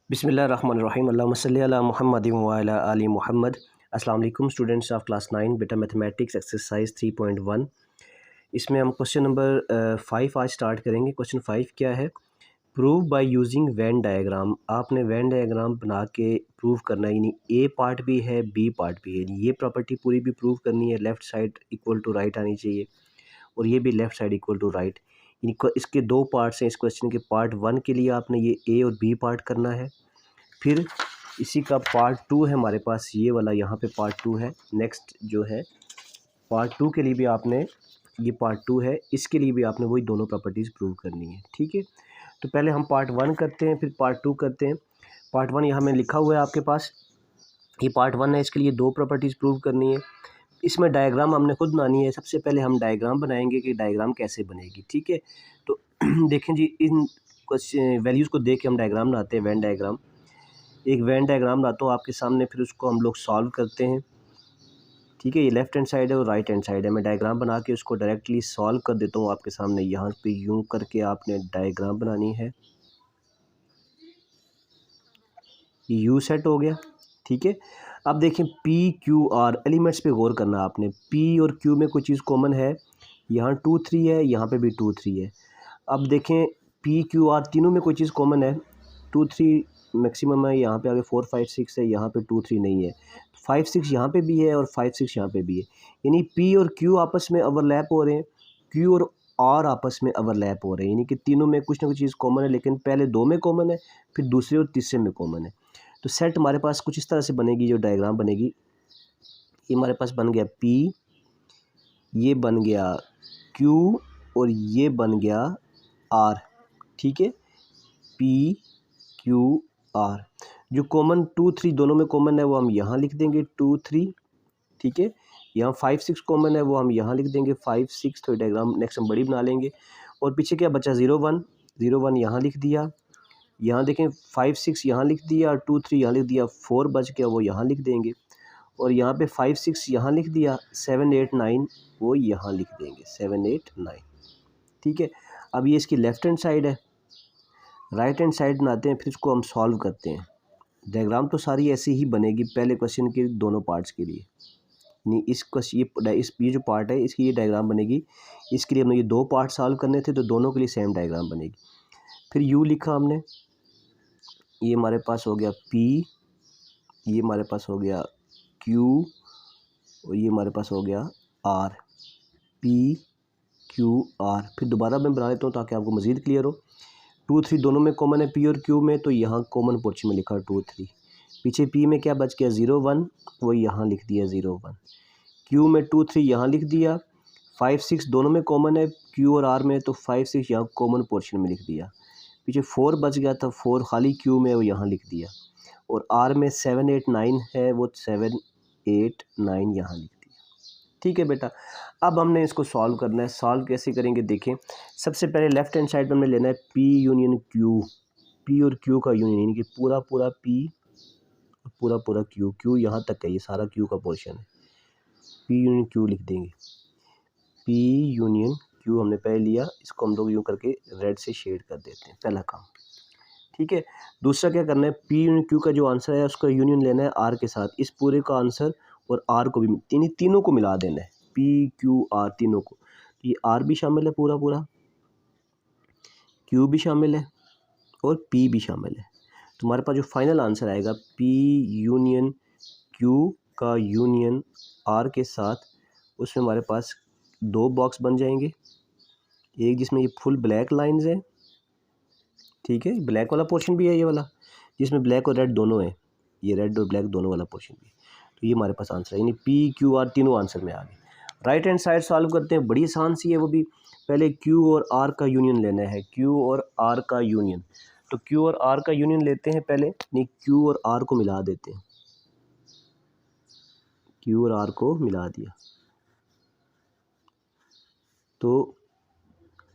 बिस्मिल्लाहिर्रहमानिर्रहीम अल्लाहुम्मा सल्लि अला मुहम्मदिन व अला आलि मुहम्मद। अस्सलाम वालेकुम स्टूडेंट्स ऑफ क्लास 9 बेटा मैथमेटिक्स एक्सरसाइज 3.1। इसमें हम क्वेश्चन नंबर 5 आज स्टार्ट करेंगे। क्वेश्चन 5 क्या है? Prove by using Venn diagram. आपने वेन डायग्राम बना के प्रूव करना है, यानी ए पार्ट भी है बी पार्ट भी है, ये प्रॉपर्टी पूरी भी प्रूव करनी है। Left side equal to right आनी चाहिए और ये भी left side equal to right. इसके दो पार्ट्स हैं। इस क्वेश्चन के पार्ट 1 के लिए आपने ये ए और बी पार्ट करना है। फिर इसी का पार्ट 2 है हमारे पास, ये वाला यहाँ पे पार्ट 2 है। नेक्स्ट जो है पार्ट 2 के लिए भी आपने, ये पार्ट 2 है, इसके लिए भी आपने वही दोनों प्रॉपर्टीज़ प्रूव करनी है। ठीक है, तो पहले हम पार्ट 1 करते हैं, फिर पार्ट 2 करते हैं। पार्ट 1 यहाँ में लिखा हुआ है आपके पास, ये पार्ट 1 है। इसके लिए दो प्रॉपर्टीज़ प्रूव करनी है। इसमें डायग्राम हमने खुद बनानी है। सबसे पहले हम डायग्राम बनाएंगे कि डायग्राम कैसे बनेगी। ठीक है, तो देखें जी, इन वैल्यूज़ को देख के हम डायग्राम बनाते हैं। वेन डायग्राम, एक वेन डायग्राम बनाता हूँ आपके सामने, फिर उसको हम लोग सॉल्व करते हैं। ठीक है, ये लेफ़्ट हैंड साइड है और राइट हैंड साइड है। मैं डायग्राम बना के उसको डायरेक्टली सॉल्व कर देता हूँ आपके सामने। यहाँ पे यूं करके आपने डायग्राम बनानी है। यू सेट हो गया। ठीक है, अब देखें पी क्यू आर एलिमेंट्स पे गौर करना आपने। पी और क्यू में कोई चीज़ कॉमन है, यहाँ 2 3 है, यहाँ पे भी 2 3 है। अब देखें पी क्यू आर तीनों में कोई चीज़ कॉमन है, 2 3 मैक्सिमम है, यहाँ पे आगे 4 5 6 है, यहाँ पे 2 3 नहीं है। 5 6 यहाँ पे भी है और 5 6 यहाँ पे भी है, यानी पी और क्यू आपस में ओवरलैप हो रहे हैं, क्यू और आर आपस में ओवरलैप हो रहे हैं, यानी कि तीनों में कुछ ना कुछ चीज़ कॉमन है, लेकिन पहले दो में कॉमन है, फिर दूसरे और तीसरे में कॉमन है। तो सेट हमारे पास कुछ इस तरह से बनेगी। जो डायग्राम बनेगी, ये हमारे पास बन गया पी, ये बन गया क्यू और ये बन गया आर। ठीक है, पी क्यू आर। जो कॉमन 2 3 दोनों में कॉमन है वो हम यहाँ लिख देंगे 2 3। ठीक है, यहाँ 5 6 कॉमन है, वो हम यहाँ लिख देंगे 5 6। तो डायग्राम नेक्स्ट हम बड़ी बना लेंगे। और पीछे क्या बचा, 0 1 यहाँ लिख दिया। यहाँ देखें 5 6 यहाँ लिख दिया, 2 3 यहाँ लिख दिया, 4 बच गया, वो यहाँ लिख देंगे। और यहाँ पे 5 6 यहाँ लिख दिया, 7 8 9 वो यहाँ लिख देंगे, 7 8 9। ठीक है, अब ये इसकी लेफ़्ट हैंड साइड है। राइट हैंड साइड बनाते हैं, फिर इसको हम सॉल्व करते हैं। डायग्राम तो सारी ऐसे ही बनेगी पहले क्वेश्चन के दोनों पार्ट्स के लिए। नहीं, ये जो पार्ट है इसकी ये डायग्राम बनेगी। इसके लिए हमने ये दो पार्ट सॉल्व करने थे, तो दोनों के लिए सेम डायग्राम बनेगी। फिर यू लिखा हमने, ये हमारे पास हो गया पी, ये हमारे पास हो गया क्यू और ये हमारे पास हो गया आर। P Q R. फिर दोबारा मैं बना लेता हूँ ताकि आपको मज़ीद क्लियर हो। 2 3 दोनों में कॉमन है पी और क्यू में, तो यहाँ कॉमन पोर्शन में लिखा 2 3। पीछे पी में क्या बच गया, 0 1, वो यहाँ लिख दिया 0 1। क्यू में 2 3 यहाँ लिख दिया। 5 6 दोनों में कॉमन है क्यू और आर में, तो 5 6 यहाँ कॉमन पोर्शन में लिख दिया। पीछे 4 बच गया था, 4 खाली क्यू में, वो यहाँ लिख दिया। और आर में 7 8 9 है, वो 7 8 9 यहाँ लिख दिया। ठीक है बेटा, अब हमने इसको सॉल्व करना है। सॉल्व कैसे करेंगे देखें। सबसे पहले लेफ़्ट हैंड साइड पर हमने लेना है पी यूनियन क्यू। पी और क्यू का यूनियन, यानी कि पूरा पूरा पी और पूरा पूरा क्यू। क्यू यहाँ तक है, ये सारा क्यू का पोर्शन है। पी यूनियन क्यू लिख देंगे। पी यूनियन क्यू हमने पहले लिया, इसको हम लोग यूँ करके रेड से शेड कर देते हैं, पहला काम। ठीक है, दूसरा क्या करना है, पी यूनियन क्यू का जो आंसर है उसका यूनियन लेना है आर के साथ। इस पूरे का आंसर और आर को भी, तीनों को मिला देना है, पी क्यू आर तीनों को। तो ये आर भी शामिल है पूरा पूरा, क्यू भी शामिल है और पी भी शामिल है। तो हमारे पास जो फाइनल आंसर आएगा, पी यूनियन क्यू का यूनियन आर के साथ, उसमें हमारे पास दो बॉक्स बन जाएंगे। एक जिसमें ये फुल ब्लैक लाइंस है, ठीक है, ब्लैक वाला पोर्शन भी है ये वाला, जिसमें ब्लैक और रेड दोनों है, ये रेड और ब्लैक दोनों वाला पोर्शन भी है। तो ये हमारे पास आंसर है, यानी पी क्यू आर तीनों आंसर में आ गए। राइट हैंड साइड सॉल्व करते हैं, बड़ी आसान सी है वो भी। पहले क्यू और आर का यूनियन लेना है, क्यू और आर का यूनियन। तो क्यू और आर का यूनियन लेते हैं पहले, नहीं क्यू और आर को मिला देते हैं। क्यू और आर को मिला दिया तो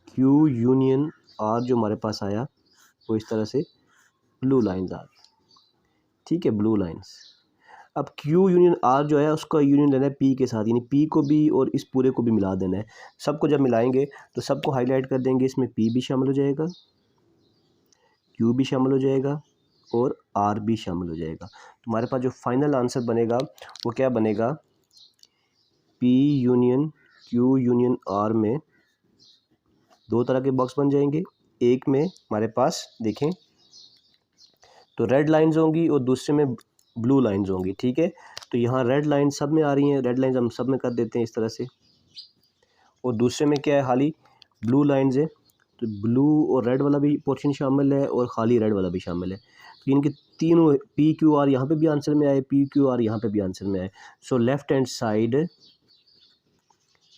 क्यू यूनियन आर जो हमारे पास आया वो इस तरह से ब्लू लाइंस आ गई। ठीक है, ब्लू लाइंस। अब क्यू यूनियन आर जो है उसका यूनियन लेना है पी के साथ, यानी पी को भी और इस पूरे को भी मिला देना है। सबको जब मिलाएंगे तो सबको हाईलाइट कर देंगे, इसमें पी भी शामिल हो जाएगा, क्यू भी शामिल हो जाएगा और आर भी शामिल हो जाएगा। तो हमारे पास जो फाइनल आंसर बनेगा वो क्या बनेगा, P union Q union R में दो तरह के बॉक्स बन जाएंगे। एक में हमारे पास देखें तो रेड लाइंस होंगी और दूसरे में ब्लू लाइंस होंगी, ठीक है। तो यहाँ रेड लाइन सब में आ रही हैं, रेड लाइंस हम सब में कर देते हैं इस तरह से, और दूसरे में क्या है, खाली ब्लू लाइंस है। तो ब्लू और रेड वाला भी पोर्शन शामिल है और खाली रेड वाला भी शामिल है। तो इनके तीनों पी क्यू आर यहाँ पे भी आंसर में आए, पी क्यू आर यहाँ पे भी आंसर में आए। So left hand side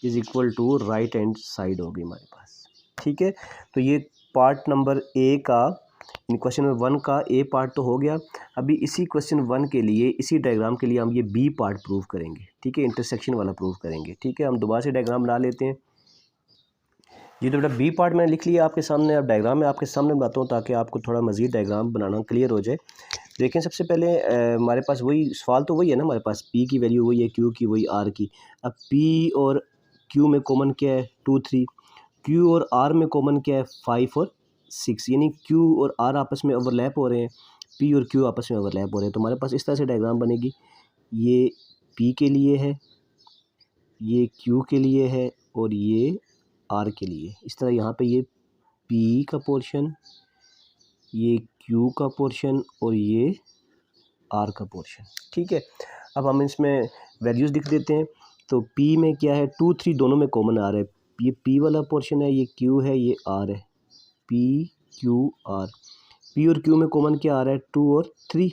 is equal to right hand side होगी हमारे पास, ठीक है। तो ये पार्ट नंबर ए का, इन क्वेश्चन नंबर 1 का ए पार्ट तो हो गया। अभी इसी क्वेश्चन 1 के लिए, इसी डायग्राम के लिए हम ये बी पार्ट प्रूव करेंगे, ठीक है, इंटरसेक्शन वाला प्रूव करेंगे, ठीक है। हम दोबारा से डायग्राम बना लेते हैं। ये तो बेटा बी पार्ट मैंने लिख लिया आपके सामने। अब डायग्राम मैं आपके सामने बनाता हूँ ताकि आपको थोड़ा मज़ीद डायग्राम बनाना क्लियर हो जाए। देखें सबसे पहले हमारे पास वही सवाल तो वही है ना, हमारे पास पी की वैल्यू वही है, क्यू की वही, आर की। अब पी और क्यू में कॉमन क्या है, 2 3। क्यू और आर में कॉमन क्या है, 5 और 6, यानी क्यू और आर आपस में ओवरलैप हो रहे हैं, पी और क्यू आपस में ओवरलैप हो रहे हैं। तो हमारे पास इस तरह से डायग्राम बनेगी, ये पी के लिए है, ये क्यू के लिए है और ये आर के लिए। इस तरह यहाँ पे ये पी का पोर्शन, ये क्यू का पोर्शन और ये आर का पोर्शन, ठीक है। अब हम इसमें वैल्यूज़ लिख देते हैं। तो पी में क्या है, 2 3 दोनों में कॉमन आ रहा है। ये पी वाला पोर्शन है, ये क्यू है, ये आर है, पी क्यू आर। पी और क्यू में कॉमन क्या आ रहा है, 2 और 3,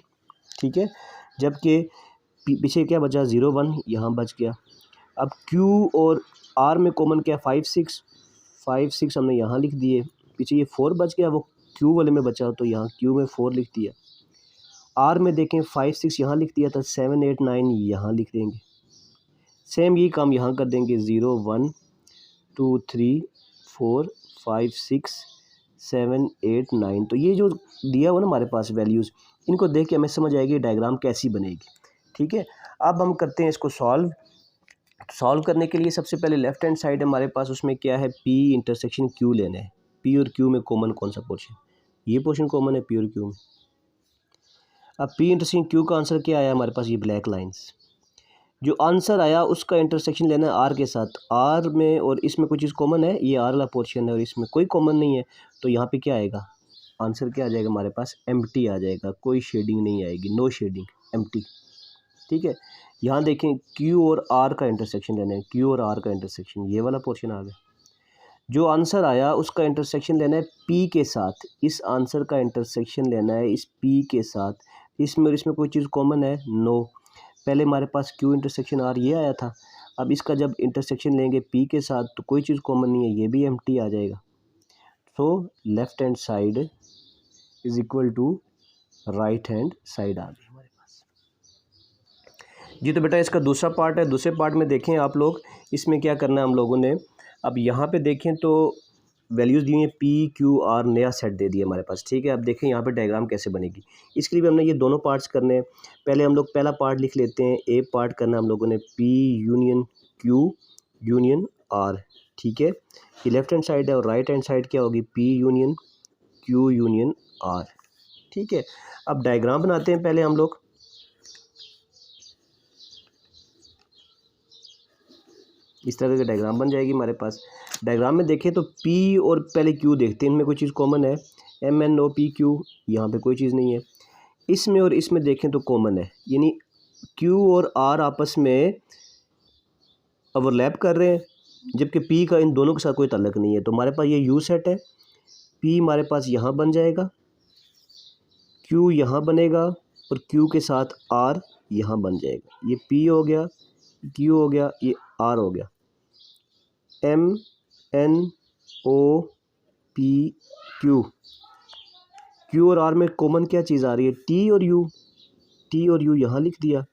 ठीक है। जबकि पीछे क्या बचा, 0 1 यहाँ बच गया। अब क्यू और आर में कॉमन क्या है, 5 6 हमने यहाँ लिख दिए। पीछे ये 4 बच गया, वो क्यू वाले में बचा, तो यहाँ क्यू में 4 लिख दिया। आर में देखें 5 6 यहाँ लिख दिया था, 7 8 9 यहाँ लिख देंगे। सेम यही काम यहाँ कर देंगे, 0 1 2 3 4 5 6 7 8 9। तो ये जो दिया हुआ ना हमारे पास वैल्यूज़, इनको देख के हमें समझ आएगी डायग्राम कैसी बनेगी, ठीक है। अब हम करते हैं इसको सॉल्व करने के लिए सबसे पहले लेफ्ट हैंड साइड हमारे पास, उसमें क्या है, पी इंटरसेक्शन क्यू लेना है। पी और क्यू में कॉमन कौन सा पोर्शन, ये पोर्शन कॉमन है पी और क्यू में। अब पी इंटरसेक्शन क्यू का आंसर क्या आया हमारे पास, ये ब्लैक लाइंस। जो आंसर आया उसका इंटरसेक्शन लेना है आर के साथ। आर में और इसमें कोई चीज़ कॉमन है, ये आर वाला पोर्शन है और इसमें कोई कॉमन नहीं है। तो यहाँ पे क्या आएगा, आंसर क्या आ जाएगा हमारे पास, एम्प्टी आ जाएगा, कोई शेडिंग नहीं आएगी, नो शेडिंग, एम्प्टी, ठीक है। यहाँ देखें Q और R का इंटरसेक्शन लेना है, Q और R का इंटरसेक्शन, ये वाला पोर्शन आ गया। जो आंसर आया उसका इंटरसेक्शन लेना है P के साथ, इस आंसर का इंटरसेक्शन लेना है इस P के साथ। इसमें और इसमें कोई चीज़ कॉमन है, नो। पहले हमारे पास Q इंटरसेक्शन R ये आया था, अब इसका जब इंटरसेक्शन लेंगे P के साथ तो कोई चीज़ कॉमन नहीं है, ये भी एम्प्टी आ जाएगा। So left hand side is equal to right hand side आ गई हमारे पास जी। तो बेटा इसका दूसरा पार्ट है। दूसरे पार्ट में देखें आप लोग, इसमें क्या करना है हम लोगों ने, अब यहाँ पे देखें तो वैल्यूज़ दी हैं, पी क्यू आर नया सेट दे दिया हमारे पास, ठीक है। अब देखें यहाँ पे डायग्राम कैसे बनेगी। इसके लिए भी हमने ये दोनों पार्ट्स करने हैं। पहले हम लोग पहला पार्ट लिख लेते हैं, ए पार्ट करना हम लोगों ने, P union Q union R, ठीक है। ये लेफ्ट हैंड साइड है और राइट हैंड साइड क्या होगी, P union Q union R, ठीक है। अब डायग्राम बनाते हैं पहले हम लोग। इस तरह का डायग्राम बन जाएगी हमारे पास। डायग्राम में देखें तो P और पहले Q देखते हैं, इनमें कोई चीज़ कॉमन है, MNOPQ, यहाँ पे कोई चीज़ नहीं है। इसमें और इसमें देखें तो कॉमन है, यानी Q और R आपस में ओवरलैप कर रहे हैं, जबकि P का इन दोनों के साथ कोई ताल्लुक नहीं है। तो हमारे पास ये U सेट है, P हमारे पास यहाँ बन जाएगा, Q यहाँ बनेगा और Q के साथ R यहाँ बन जाएगा। ये P हो गया, Q हो गया, ये R हो गया। MNOPQ, Q और R में कॉमन क्या चीज़ आ रही है, T और U। T और U यहाँ लिख दिया,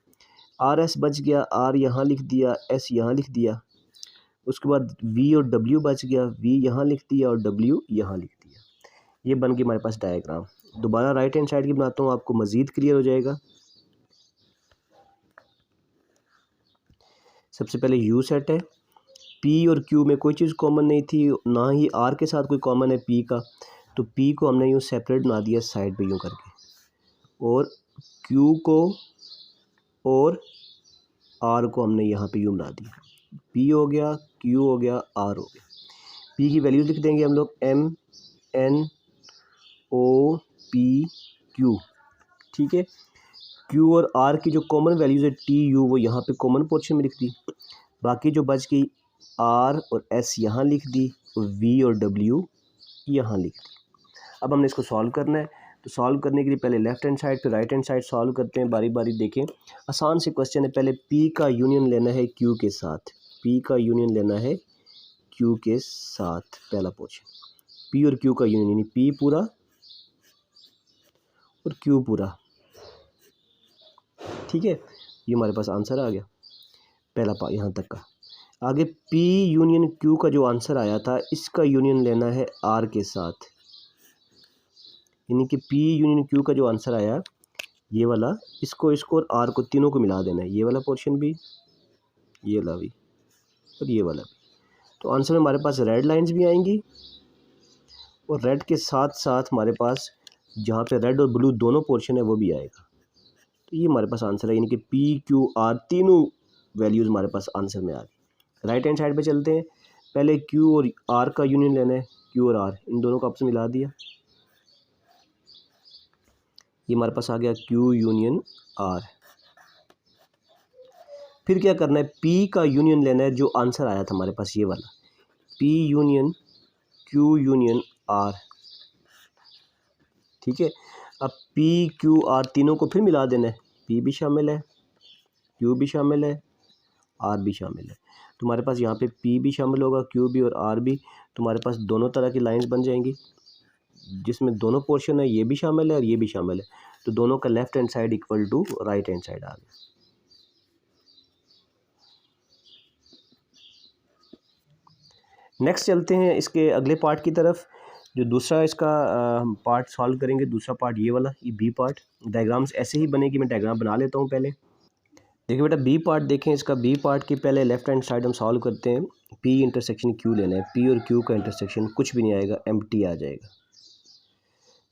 RS बच गया, R यहाँ लिख दिया, S यहाँ लिख दिया। उसके बाद V और W बच गया, V यहाँ लिख दिया और W यहाँ लिख दिया। ये बन गई हमारे पास डायग्राम। दोबारा राइट हैंड साइड की बनाता हूँ, आपको मज़ीद क्लियर हो जाएगा। सबसे पहले U सेट है, P और Q में कोई चीज़ कॉमन नहीं थी, ना ही R के साथ कोई कॉमन है P का, तो P को हमने यूँ सेपरेट बना दिया साइड पे यूँ करके। और Q को और R को हमने यहाँ पे यूँ मिला दिया, P हो गया, Q हो गया, R हो गया। P की वैल्यूज़ लिख देंगे हम लोग M N O P Q, ठीक है। Q और R की जो कॉमन वैल्यूज़ है T U वो यहाँ पे कॉमन पोर्शन में लिख दी, बाकी जो बच गई R और S यहाँ लिख दी और V और W यहाँ लिख दी। अब हमने इसको सॉल्व करना है, तो सॉल्व करने के लिए पहले लेफ़्ट हैंड साइड फिर राइट हैंड साइड सॉल्व करते हैं बारी बारी। देखें आसान से क्वेश्चन है, पहले P का यूनियन लेना है Q के साथ, P का यूनियन लेना है Q के साथ, पहला पोर्शन P और Q का यूनियन, यानी P पूरा और Q पूरा, ठीक है। ये हमारे पास आंसर आ गया पहला पार्ट यहाँ तक का। आगे P यूनियन Q का जो आंसर आया था इसका यूनियन लेना है R के साथ, यानी कि P यूनियन Q का जो आंसर आया ये वाला, इसको और R को तीनों को मिला देना है, ये वाला पोर्शन भी, ये वाला भी और ये वाला भी। तो आंसर में हमारे पास रेड लाइंस भी आएंगी और रेड के साथ साथ हमारे पास जहाँ पे रेड और ब्लू दोनों पोर्शन है वो भी आएगा। तो ये हमारे पास आंसर है, यानी कि P Q R तीनों वैल्यूज़ हमारे पास आंसर में आ गई। राइट हैंड साइड पे चलते हैं, पहले Q और R का यूनियन लेना है, Q और R इन दोनों को आपस में मिला दिया, ये हमारे पास आ गया Q यूनियन R। फिर क्या करना है, P का यूनियन लेना है, जो आंसर आया था हमारे पास ये वाला, P union Q union R, ठीक है। अब P Q R तीनों को फिर मिला देना है, P भी शामिल है, Q भी शामिल है, R भी शामिल है। तुम्हारे पास यहाँ पे P भी शामिल होगा, Q भी और R भी, तुम्हारे पास दोनों तरह की लाइंस बन जाएंगी जिसमें दोनों पोर्शन है, ये भी शामिल है और ये भी शामिल है, तो दोनों का left hand side equal to right hand side आ गया। नेक्स्ट चलते हैं इसके अगले पार्ट की तरफ, जो दूसरा इसका हम पार्ट सॉल्व करेंगे, दूसरा पार्ट ये वाला, ये बी पार्ट। डायग्राम्स ऐसे ही बनेगी, मैं डायग्राम बना लेता हूँ पहले। देखिए बेटा बी पार्ट देखें, इसका बी पार्ट की पहले लेफ्ट हैंड साइड हम सॉल्व करते हैं। P इंटरसेक्शन Q लेना है, P और Q का इंटरसेक्शन कुछ भी नहीं आएगा, एम्प्टी आ जाएगा।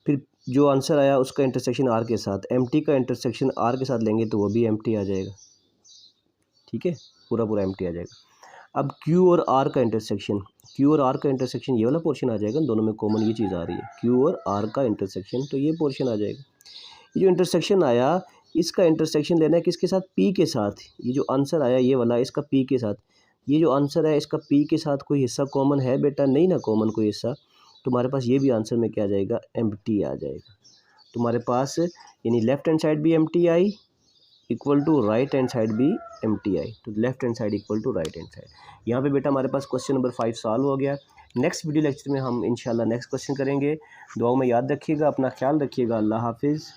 फिर जो आंसर आया उसका इंटरसेक्शन R के साथ, एम्प्टी का इंटरसेक्शन R के साथ लेंगे तो वो भी एम्प्टी आ जाएगा, ठीक है, पूरा पूरा एम्प्टी आ जाएगा। अब Q और R का इंटरसेक्शन, Q और R का इंटरसेक्शन ये वाला पोर्शन आ जाएगा, दोनों में कॉमन ये चीज़ आ रही है, Q और R का इंटरसेक्शन, तो ये पोर्शन आ जाएगा। ये जो इंटरसेक्शन आया इसका इंटरसेक्शन लेना है किसके साथ, P के साथ। ये जो आंसर आया ये वाला, इसका P के साथ, ये जो आंसर है इसका P के साथ कोई हिस्सा कॉमन है बेटा, नहीं ना कॉमन कोई हिस्सा, तुम्हारे पास ये भी आंसर में क्या आ जाएगा, एम्प्टी आ जाएगा। तुम्हारे पास यानी लेफ्ट हैंड साइड भी empty I equal to right hand side भी एम्प्टी आई, तो left hand side equal to right hand side. यहाँ पे बेटा हमारे पास क्वेश्चन नंबर 5 सॉल्व हो गया। नेक्स्ट वीडियो लेक्चर में हम इंशाल्लाह नेक्स्ट क्वेश्चन करेंगे। दुआओं में याद रखिएगा, अपना ख्याल रखिएगा, अल्लाह हाफिज़।